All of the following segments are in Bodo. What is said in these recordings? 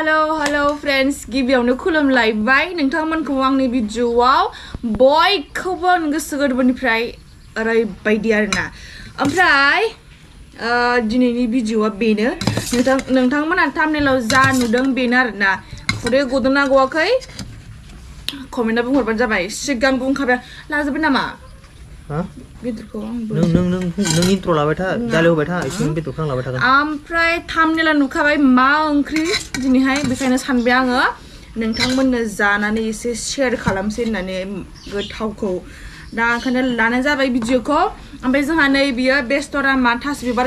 Hello friends गिबियावनो खुलुमलायबाय नोंथांमोनखौ आंनि भिडिअआव बयखौबो गोसो गोरबोनिफ्राय ओरैबायदि आरोना ओमफ्राय दिनैनि भिडिअआ बेनो नोंथांमोना थाम्बनेलाव जा नुदों बेनो आरोना खुदै गदोंना गवाखै कमेन्टआव बुंहरबानो जाबाय सिगां बुंखाबाय लाजोबबाय नामा बेदरखौ नों इन्ट्र लाबाय था दालि होबाय था इसिं बेदरखौ आं लाबाय थागोन ओमफ्राय थाम्बनेला नुखाबाय मा ओंख्रि दिनैहाय बेखायनो सानबाय आङो नोंथांमोननो जानानै एसे शेयार खालामसै होननानै गोथावखौ दा ओंखायनो लानाय जाबाय भिडिअखौ ओमफ्राय जोंहा नै बियो बेस्टरा मा थास बिबार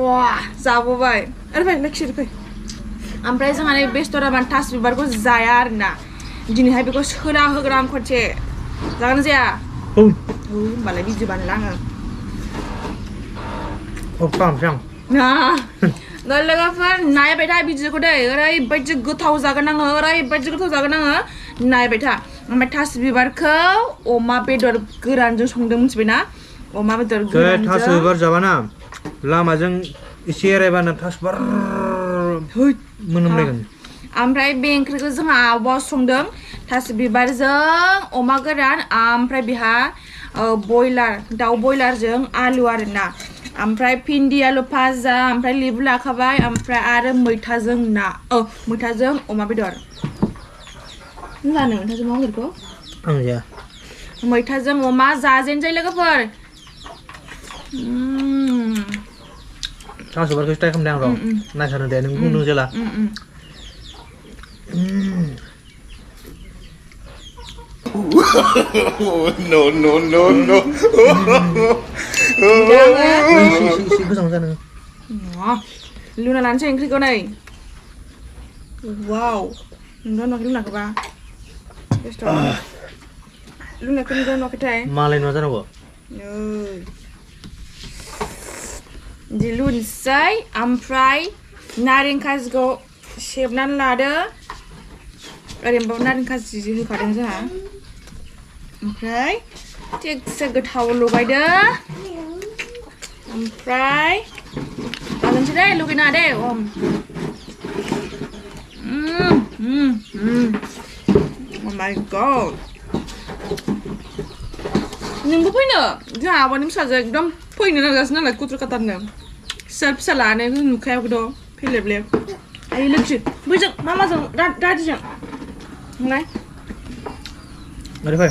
वाह जाबोबाय ओरै फै ओमफ्राय जोंहा नै बेस्टरा मा थास बिबारखौ जाया आरोना दिनैहाय बेखौ सोना होग्रा आं खनसे जागोन जाया होमबालाय भिडिअ बानायला आङो लोगोफोर नायबाय था भिडिअखौ दै ओरैबायदि गोथाव जागोन आङो नायबाय था ओमफ्राय थास बिबारखौ अमा बेदर गोरानजों संदों मिथिबायना अमा बेदर गोरानजों थास बिबार जाबाना लामाजों एसे एरायबानो थास बिबार मोनामलायगोन ओमफ्राय बे ओंख्रिखौ जोंहा आब'आ संदों थास बिबारजों अमा गोरान ओमफ्राय बेहा बयलार दाउ बयलारजों आलु आरोना ओमफ्राय भिन्दि आलु भाजा ओमफ्राय लेबु लाखाबाय ओमफ्राय आरो मैथाजों ना मैथाजों अमा बेदर जानो मैथाजों अमा बेदरखौ आं जाया मैथाजों अमा जाजेनसै लोगोफोर थास बिबारखौ ट्राइ खालामदों आं र' नायथारनो दे नों बुंदों जेला No. Luna lansai oंख्रिखौ नै वाव नोंथ' नुवाखै लुनाखौबा लुनाखौ नुवाखैथाय मालाय नुवा जानांगौ दि लुनसै ओमफ्राय नारें खाजिखौ सेबनानै लादो ओरैनोबाबो नारें खाजि होखादों जोंहा ओमफ्राय थिगसे गोथाव लगायदो ओमफ्राय जागोनसै दे लुगैनाङा दे oh my god नोंबो फैनो जोंहा आब'नि फिसाजो एकदम फैनो नाजागासिनो नालाय कुट्र काटारनो फिसा लानानै नुखायाखैथ' फैलेबलेब आइ लोगोसे बैजों मामाजों दादिजों नाय ओरै फै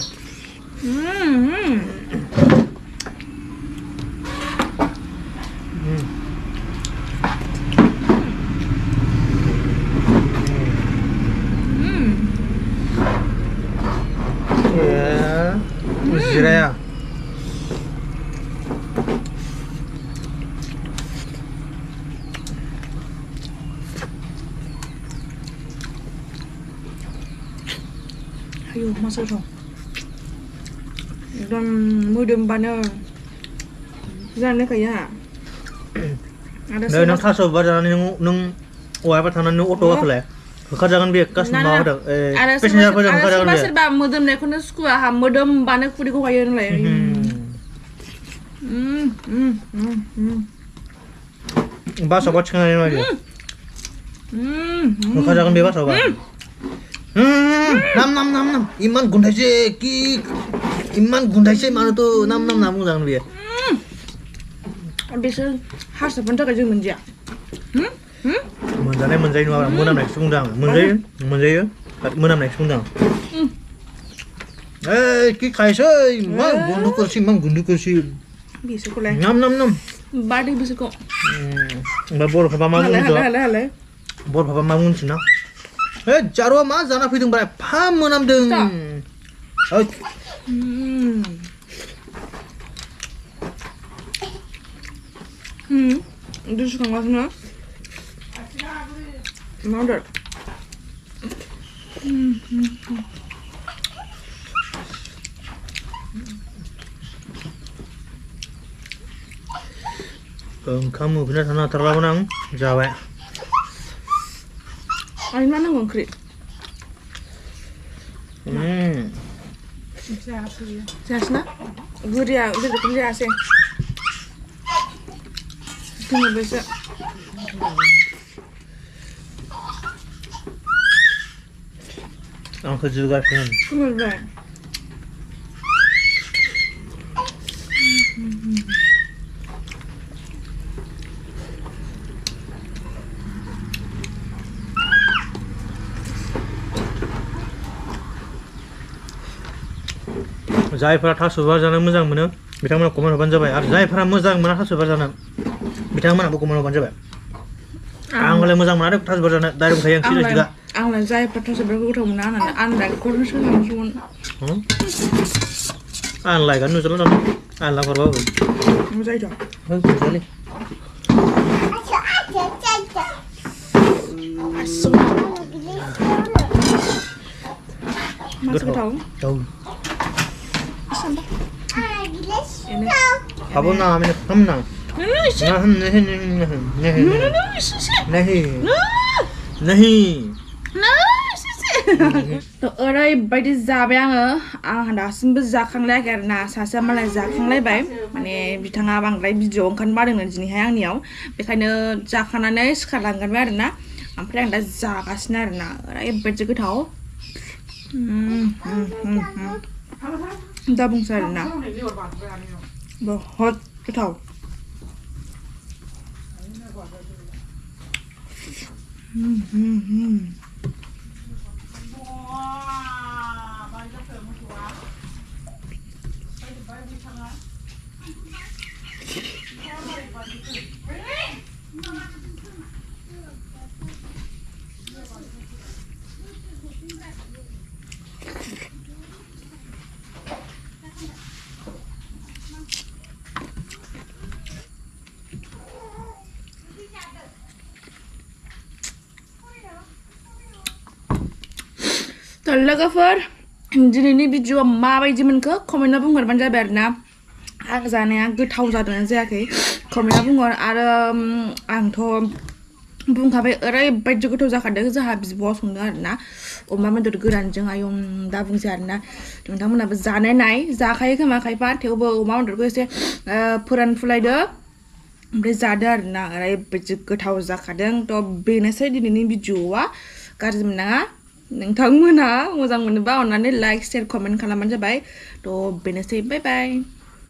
जिराया ayo masa dong एकदम मोदोमबानो जानो काया नों थास बिबार जानानै नों औवाबा थानानै नों अट' गाखोलाय होखाजागोन बे कास्टमार होदों पेसेन्जारफोरजों होखाजागोन बे सोरबा मोदोमनायखौनो सुखुवा हा मोदोमबानो खुदैखौ गायो नोंलाय बासावबा थिखांनानै नायदो होखाजागोन बे बासावबा नाम इमान गुन्धायसे कि इमान गुन्धायसे मानोथ' नाम बुंजागोन बेयो बिसोर हारसाफोरनि थाखाय जों मोनजाया मोनजायो नङा मोनामनायखौसो बुंदों आं मोनजायो मोनामनायखौसो बुंदों आं कि खायसै मा गुन्दै करसि बिसोरखौलाय नाम बादै बिसोरखौ ओमफ्राय बर'फ्रा मा बर'फ्रा मा बुंसैना जारुवा मा जाना फैदोंब्रा एफा मोनामदों दुसुखांगासिनो मावदर ओंखाम उखैना थानो हाथारलामोन आं जाबाय आरो मा नांगौ ओंख्रि जायासै ना बुरिया बेदरखौनो जायासै दोनबोसो आंखौ जुगासिनो खोनाबाय जायफोरा थास' बिबार जानो मोजां मोनो बिथांमोना कमेन्ट हरबानो जाबाय आरो जायफोरा मोजां मोना थास' बिबार जानो बिथांमोनाबो कमेन्ट हरबानो जाबाय आंलाय मोजां मोना थास' बिबार जानो डाइरेक्ट बुंखायो आं सिदा आंलाय जायफोरा थास' बिबारखौ गोथाव मोना होननानै आं डाइरेक्टखौनो सोंदोंमोन आं लायगानो नुजोबला दानो आं लाहरबाबो मोजाङैथ' मोजाङालै गोथाव Apa namanya? Tenang. Nahi. ओरैबायदि जाबाय आं दासिमबो जाखांलायाखै आरोना सासेया मालाय जाखांलायबाय माने बिथाङा बांद्राय भिडिअ ओंखारनो बादोंमोन दिनैहाय आंनियाव बेखायनो जाखांनानै सिखारलांगोनबाय आरोना ओमफ्राय आं दा जागासिनो आरोना ओरैबायदि गोथाव दा बुंसै आरोना बहुत गोथाव लोगोफोर दिनैनि भिडिअआ माबायदि मोनखो कमेन्टआव बुंहरबानो जाबाय आरोना आं जानाया गोथाव जादोंना जायाखै कमेन्टआव बुंहर आरो आंथ' बुंखाबाय ओरैबायदि गोथाव जाखादों जोंहा बिब'आ संदों आरोना अमा बेदर गोरानजों आयं दा बुंसै आरोना नोंथांमोनाबो जानाय नाय जाखायो खोमा खायफा थेवबो अमा बेदरखौ एसे फोरानफुलायदो ओमफ्राय जादो आरोना ओरैबायदि गोथाव जाखादों थ' बेनोसै दिनैनि भिडिअआ गाज्रि मोननाङा नोंथांमोना मोजां मोनोबा अन्नानै लाइक शेयार कमेन्ट खालामबानो जाबाय थ' बेनोसै बाय बाय